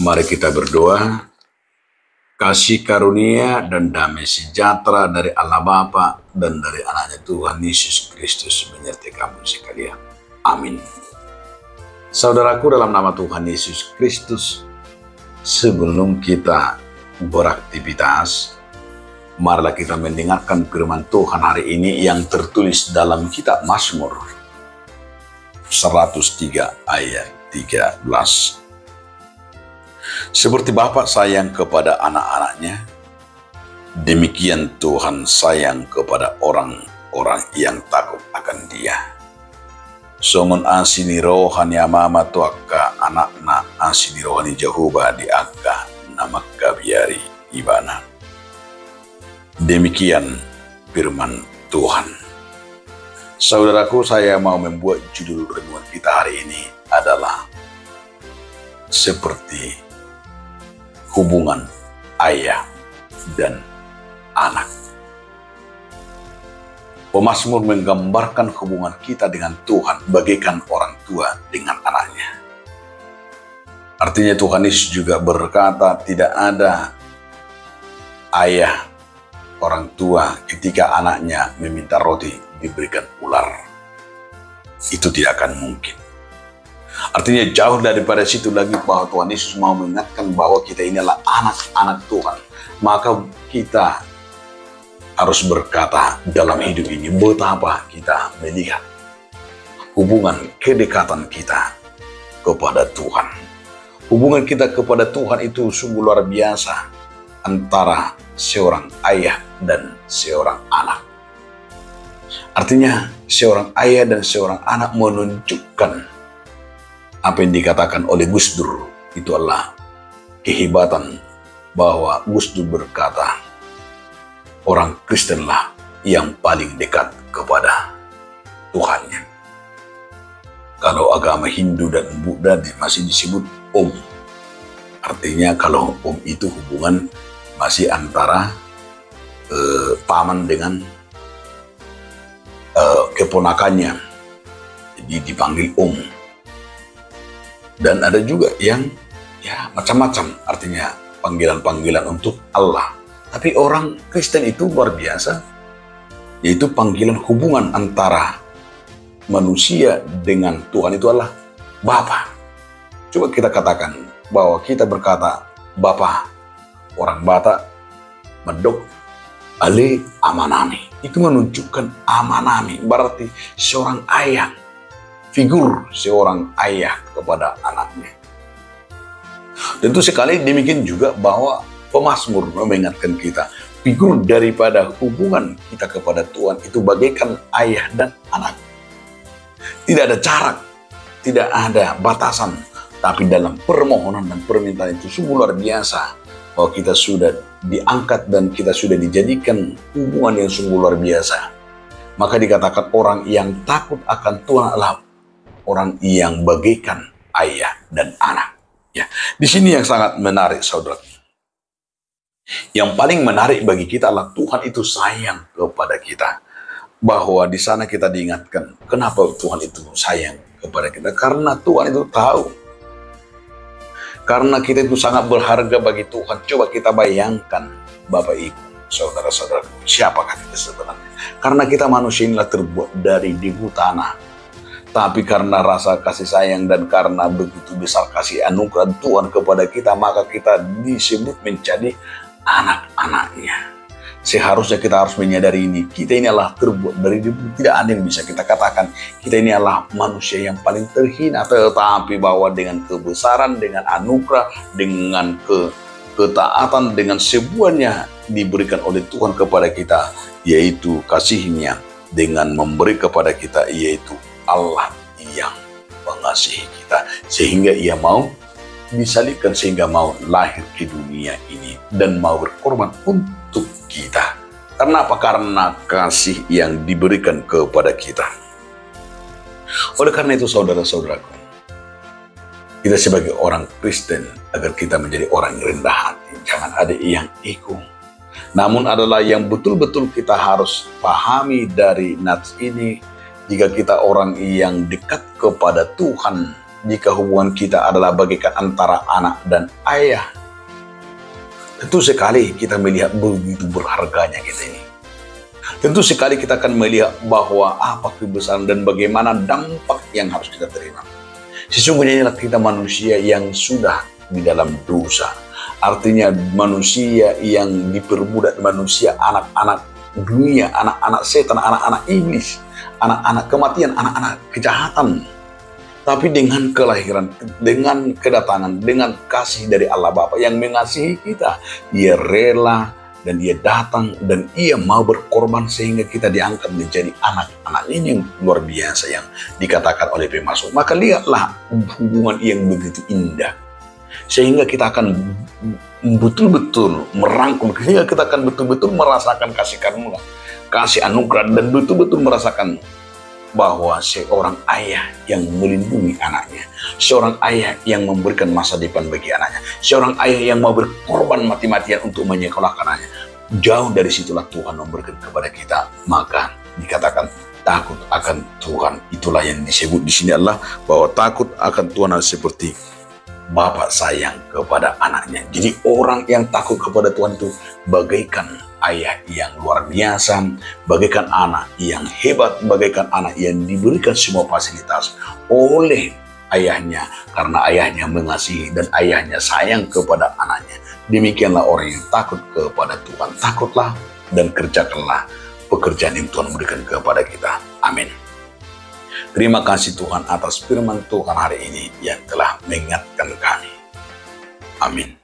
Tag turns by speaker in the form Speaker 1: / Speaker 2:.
Speaker 1: Mari kita berdoa. Kasih karunia dan damai sejahtera dari Allah Bapa dan dari anaknya Tuhan Yesus Kristus menyertai kamu sekalian. Amin. Saudaraku, dalam nama Tuhan Yesus Kristus, sebelum kita beraktivitas, marilah kita mendengarkan firman Tuhan hari ini yang tertulis dalam kitab Mazmur 103 ayat 13. Seperti Bapa sayang kepada anak-anaknya, demikian Tuhan sayang kepada orang-orang yang takut akan Dia. Songon asini rohani amama tuaka anakna asini rohani Jehovah di akka nama kabiari ibana. Demikian firman Tuhan. Saudaraku, saya mau membuat judul renungan kita hari ini adalah seperti hubungan ayah dan anak. Pemazmur menggambarkan hubungan kita dengan Tuhan bagaikan orang tua dengan anaknya. Artinya Tuhan Yesus juga berkata tidak ada ayah orang tua ketika anaknya meminta roti diberikan ular. Itu tidak akan mungkin. Artinya jauh daripada situ lagi bahwa Tuhan Yesus mau mengingatkan bahwa kita ini adalah anak-anak Tuhan. Maka kita harus berkata dalam hidup ini betapa kita melihat hubungan kedekatan kita kepada Tuhan. Hubungan kita kepada Tuhan itu sungguh luar biasa antara seorang ayah dan seorang anak. Artinya seorang ayah dan seorang anak menunjukkan apa yang dikatakan oleh Gus Dur. Itu adalah kehebatan bahwa Gus Dur berkata, orang Kristenlah yang paling dekat kepada Tuhannya. Kalau agama Hindu dan Buddha masih disebut Om. Artinya kalau Om itu hubungan masih antara paman dengan keponakannya. Jadi dipanggil Om. Dan ada juga yang macam-macam, artinya panggilan-panggilan untuk Allah. Tapi orang Kristen itu luar biasa, yaitu panggilan hubungan antara manusia dengan Tuhan itu adalah Bapa. Coba kita katakan bahwa kita berkata Bapa, orang Batak, Medok, Ale, Amanami. Itu menunjukkan Amanami, berarti seorang ayah. Figur seorang ayah kepada anaknya. Tentu sekali demikian juga bahwa pemazmur mengingatkan kita figur daripada hubungan kita kepada Tuhan itu bagaikan ayah dan anak. Tidak ada jarak, tidak ada batasan, tapi dalam permohonan dan permintaan itu sungguh luar biasa bahwa kita sudah diangkat dan kita sudah dijadikan hubungan yang sungguh luar biasa. Maka dikatakan orang yang takut akan Tuhan adalah orang yang bagaikan ayah dan anak. Ya, di sini yang sangat menarik, saudara. Yang paling menarik bagi kita adalah Tuhan itu sayang kepada kita. Bahwa di sana kita diingatkan, kenapa Tuhan itu sayang kepada kita? Karena Tuhan itu tahu. Karena kita itu sangat berharga bagi Tuhan. Coba kita bayangkan, Bapak Ibu, saudara-saudaraku, siapakah kita sebenarnya? Karena kita manusia inilah terbuat dari debu tanah. Tapi karena rasa kasih sayang dan karena begitu besar kasih anugerah Tuhan kepada kita, maka kita disebut menjadi anak-anaknya. Seharusnya kita harus menyadari ini. Kita ini adalah terbuat dari debu. Tidak ada yang bisa kita katakan. Kita ini adalah manusia yang paling terhina. Tetapi bahwa dengan kebesaran, dengan anugerah, dengan ketaatan, dengan semuanya diberikan oleh Tuhan kepada kita, yaitu kasih-Nya dengan memberi kepada kita, yaitu Allah yang mengasihi kita sehingga Ia mau disalibkan, sehingga mau lahir ke dunia ini dan mau berkorban untuk kita. Karena apa? Karena kasih yang diberikan kepada kita. Oleh karena itu, saudara-saudaraku, kita sebagai orang Kristen agar kita menjadi orang yang rendah hati, jangan ada yang ego. Namun adalah yang betul-betul kita harus pahami dari nats ini. Jika kita orang yang dekat kepada Tuhan, jika hubungan kita adalah bagaikan antara anak dan ayah. Tentu sekali kita melihat begitu berharganya kita ini. Tentu sekali kita akan melihat bahwa apa kebesaran dan bagaimana dampak yang harus kita terima. Sesungguhnya inilah kita manusia yang sudah di dalam dosa. Artinya manusia yang diperbudak, manusia anak-anak dunia, anak-anak setan, anak-anak iblis, anak-anak kematian, anak-anak kejahatan. Tapi dengan kelahiran, dengan kedatangan, dengan kasih dari Allah Bapa yang mengasihi kita, Dia rela dan Dia datang dan Ia mau berkorban sehingga kita diangkat menjadi anak-anak. Ini yang luar biasa yang dikatakan oleh pemasmur. Maka lihatlah hubungan yang begitu indah, sehingga kita akan betul-betul merangkul, sehingga kita akan betul-betul merasakan kasih karunia, kasih anugerah, dan betul-betul merasakan bahwa seorang ayah yang melindungi anaknya, seorang ayah yang memberikan masa depan bagi anaknya, seorang ayah yang mau berkorban mati-matian untuk menyekolahkan anaknya. Jauh dari situlah Tuhan memberikan kepada kita. Maka dikatakan takut akan Tuhan. Itulah yang disebut di sini adalah bahwa takut akan Tuhan adalah seperti Bapak sayang kepada anaknya. Jadi orang yang takut kepada Tuhan itu bagaikan ayah yang luar biasa, bagaikan anak yang hebat, bagaikan anak yang diberikan semua fasilitas oleh ayahnya karena ayahnya mengasihi dan ayahnya sayang kepada anaknya. Demikianlah orang yang takut kepada Tuhan. Takutlah dan kerjakanlah pekerjaan yang Tuhan berikan kepada kita. Amin. Terima kasih Tuhan atas firman Tuhan hari ini yang telah mengingatkan kami. Amin.